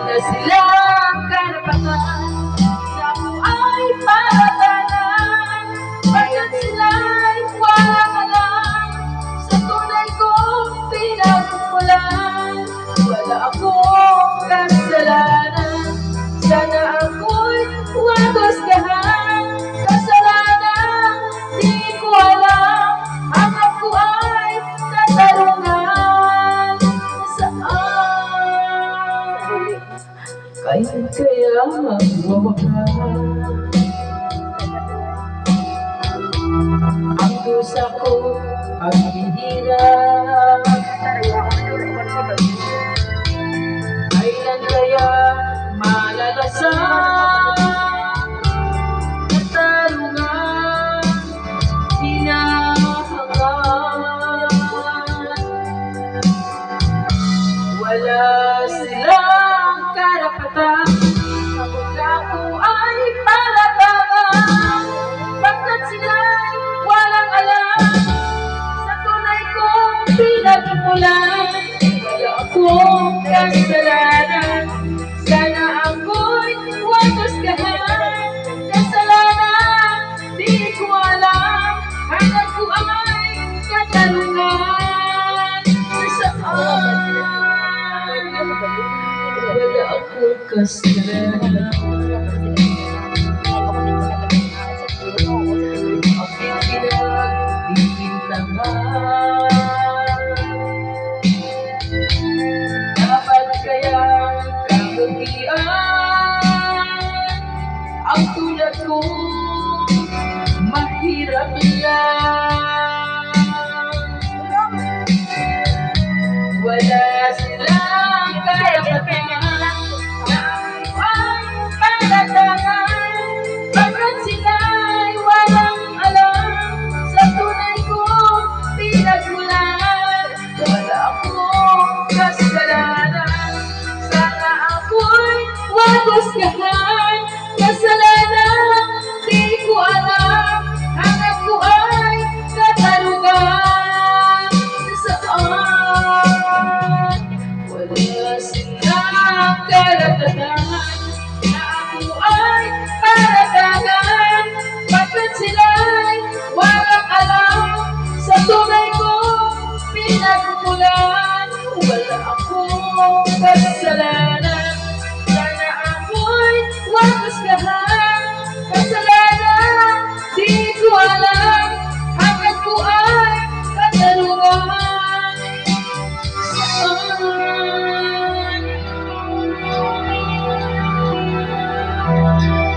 na silang karapatan na ako ay paratangan. Bakit sila'y walang alam sa tunay kong pinagmulan? Wala akong kasalanan, sana ako'y huwagosgahan. Kasalanan, di ko alam, ang ako ay katarungan. Saan? Kaya magwawakan ang dusa ko, ang hihirap. Kailan kaya malalasan katarungan hinahangaan? Wala silang karapatan kapag ako ay paratangan. Bakit sila'y walang alam sa tunay kong pinagmulan? Wala akong kasalanan, sana ako'y huwagosgahan. Kasalanan, di ko alam, hanggang ko ay katarungan. Saan? Wala akong kasalanan. Aking pinagbibintangan. Dapat kaya kabutihan ang tulad ko, mahirap lang. Wala silang karapatan na ay paratangan. Bakit sila'y walang alam sa tunay kong pinagmulan? Wala akong kasalanan, sana ako'y huwagosgahan. Kasalanan, di ko alam, hanggang ko ay katarungan. Saan? Wala silang karapatan na ako ay paratangan. Bakit sila'y walang alam sa tunay kong pinagmulan? Wala akong kasalanan.